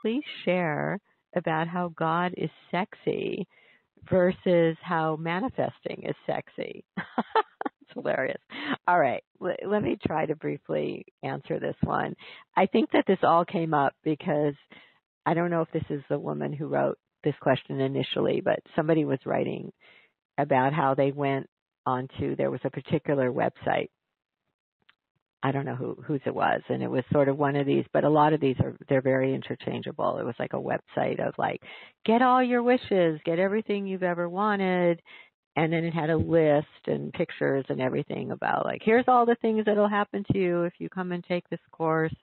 please share about how God is sexy versus how manifesting is sexy. It's hilarious. All right, let me try to briefly answer this one. I think that this all came up because I don't know if this is the woman who wrote this question initially, but somebody was writing about how they went onto, there was a particular website. I don't know whose it was, and it was sort of one of these, but a lot of these they're very interchangeable. It was like a website of like, get all your wishes, get everything you've ever wanted, and then it had a list and pictures and everything about like, here's all the things that'll happen to you if you come and take this course.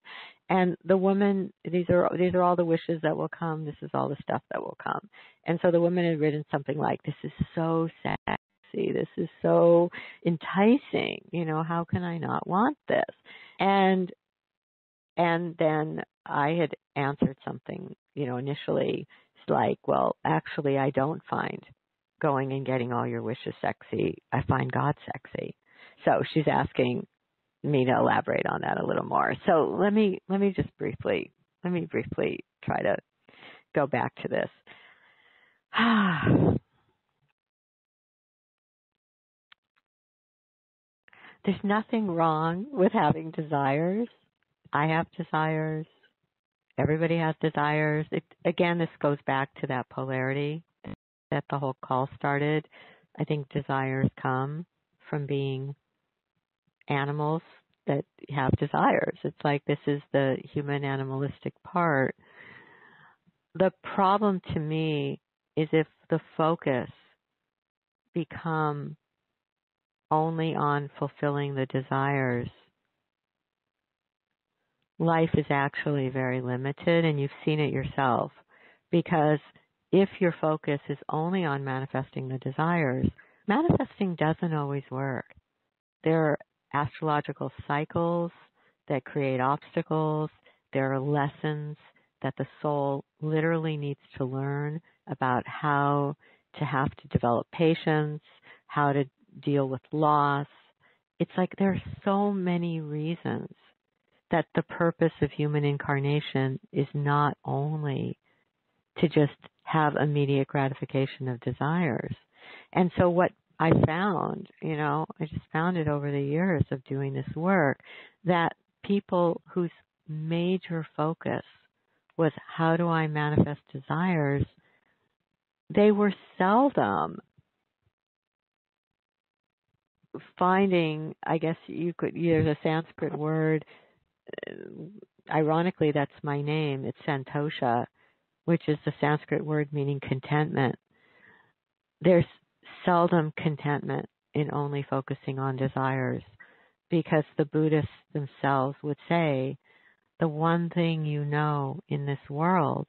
And the woman, these are all the wishes that will come. This is all the stuff that will come. And so the woman had written something like, this is so sad. This is so enticing. How can I not want this? And then I had answered something, initially. It's like, well, actually, I don't find going and getting all your wishes sexy. I find God sexy. So she's asking me to elaborate on that a little more. So let me briefly try to go back to this. There's nothing wrong with having desires. I have desires. Everybody has desires. Again, this goes back to that polarity that the whole call started. I think desires come from being animals that have desires. It's like this is the human animalistic part. The problem to me is if the focus become only on fulfilling the desires, life is actually very limited, and you've seen it yourself. Because if your focus is only on manifesting the desires, manifesting doesn't always work. There are astrological cycles that create obstacles. There are lessons that the soul literally needs to learn about how to have to develop patience, how to deal with loss. It's like there are so many reasons that the purpose of human incarnation is not only to just have immediate gratification of desires. And so what I found, I just found it over the years of doing this work, that people whose major focus was how do I manifest desires, they were seldom finding, I guess there's a Sanskrit word, ironically that's my name, it's Santosha, which is the Sanskrit word meaning contentment. There's seldom contentment in only focusing on desires, because the Buddhists themselves would say the one thing in this world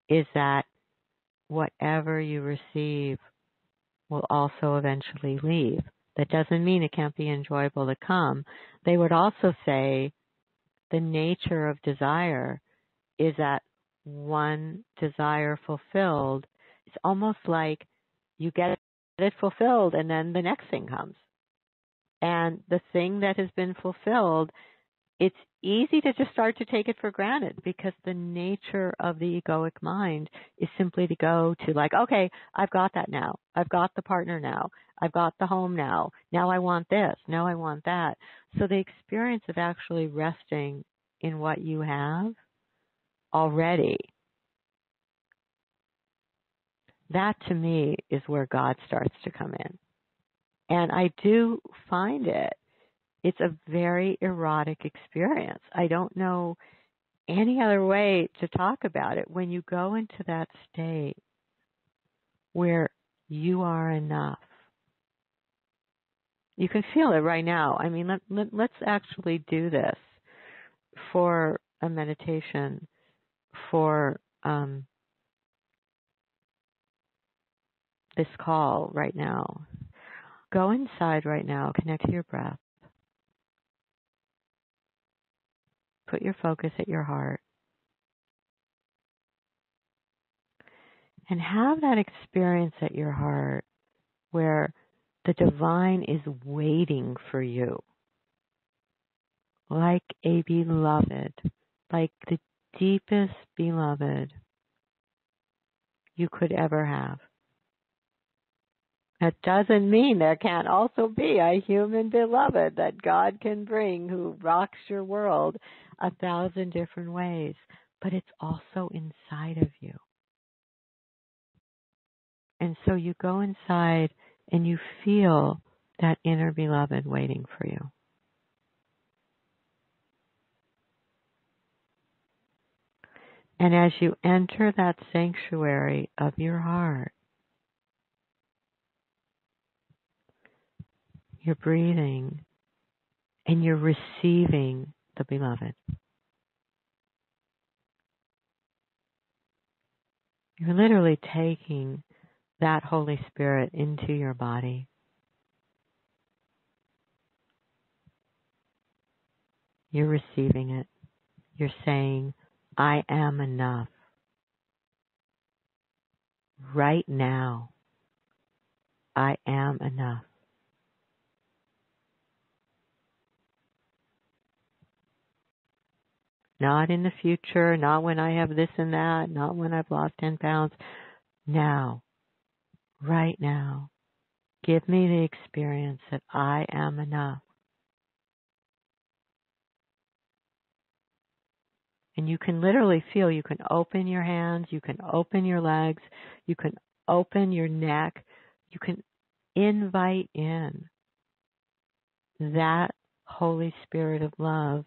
is that whatever you receive will also eventually leave. That doesn't mean it can't be enjoyable to come. They would also say the nature of desire is that one desire fulfilled, it's almost like you get it fulfilled and then the next thing comes. And the thing that has been fulfilled, it's easy to just start to take it for granted, because the nature of the egoic mind is simply to go to like, okay, I've got that now. I've got the partner now. I've got the home now. Now I want this. Now I want that. So the experience of actually resting in what you have already, that to me is where God starts to come in. And I do find it's a very erotic experience. I don't know any other way to talk about it. When you go into that state where you are enough, you can feel it right now. I mean, let's actually do this for a meditation, for this call right now. Go inside right now, connect to your breath. Put your focus at your heart. And have that experience at your heart where the divine is waiting for you. Like a beloved, like the deepest beloved you could ever have. That doesn't mean there can't also be a human beloved that God can bring who rocks your world 1,000 different ways, but it's also inside of you. And so you go inside and you feel that inner beloved waiting for you. And as you enter that sanctuary of your heart, you're breathing and you're receiving the beloved. You're literally taking that Holy Spirit into your body. You're receiving it. You're saying, I am enough. Right now, I am enough. Not in the future, not when I have this and that, not when I've lost 10 pounds. Now, right now, give me the experience that I am enough. And you can literally feel, you can open your hands, you can open your legs, you can open your neck, you can invite in that Holy Spirit of love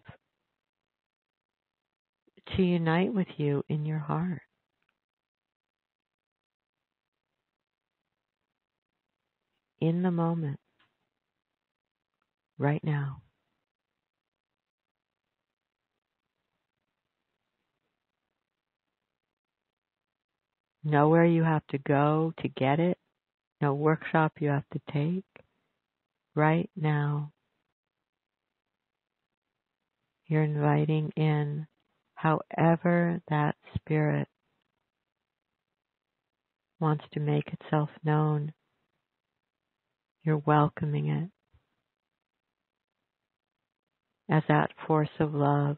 to unite with you in your heart. In the moment, right now. Nowhere you have to go to get it, no workshop you have to take. Right now, you're inviting in however that spirit wants to make itself known. You're welcoming it as that force of love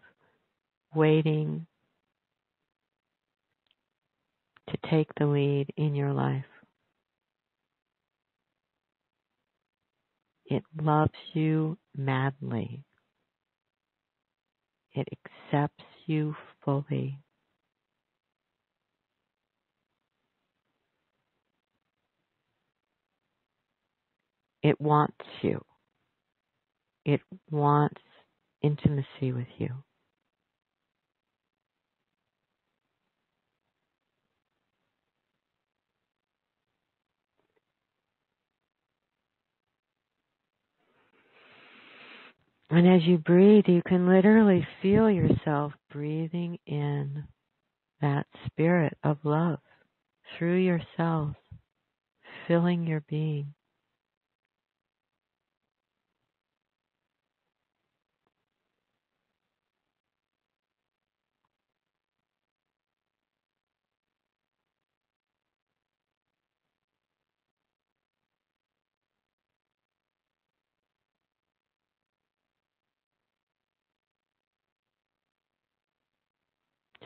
waiting to take the lead in your life. It loves you madly. It accepts you fully. It wants you. It wants intimacy with you. And as you breathe, you can literally feel yourself breathing in that spirit of love through your cells, filling your being.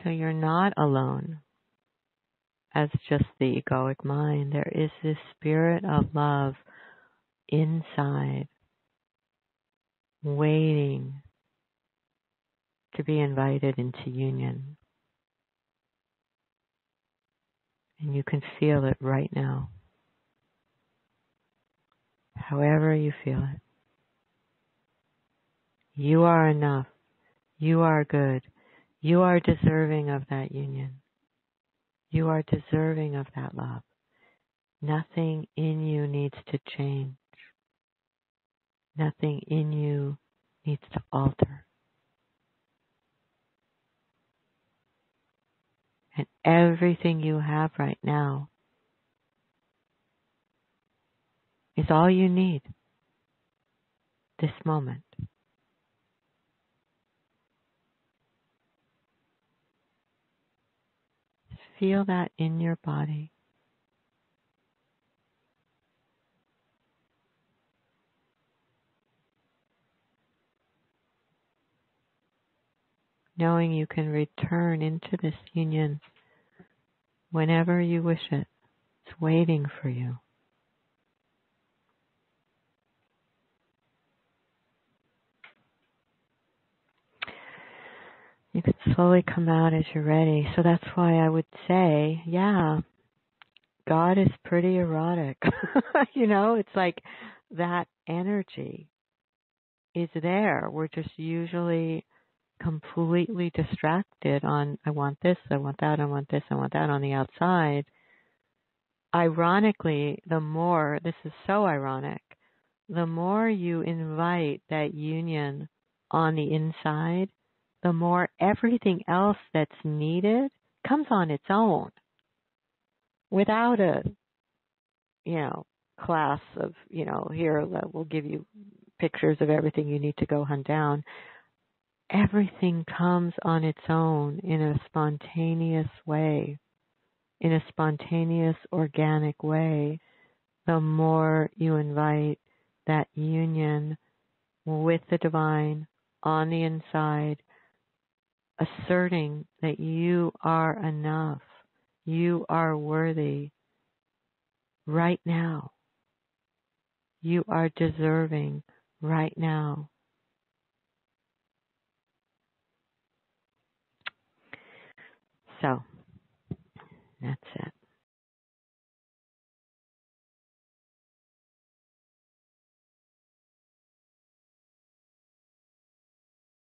So you're not alone as just the egoic mind. There is this spirit of love inside, waiting to be invited into union. And you can feel it right now, however you feel it. You are enough. You are good. You are deserving of that union. You are deserving of that love. Nothing in you needs to change. Nothing in you needs to alter. And everything you have right now is all you need this moment. Just feel that in your body. knowing you can return into this union whenever you wish it. It's waiting for you. You can slowly come out as you're ready. So that's why I would say, yeah, God is pretty erotic. It's like that energy is there. We're just usually completely distracted on, I want this, I want that, I want this, I want that on the outside. Ironically, this is so ironic, the more you invite that union on the inside, the more everything else that's needed comes on its own without a, class of, here, we'll give you pictures of everything you need to go hunt down. Everything comes on its own in a spontaneous way, in a spontaneous, organic way, the more you invite that union with the divine on the inside, asserting that you are enough, you are worthy right now, you are deserving right now. So,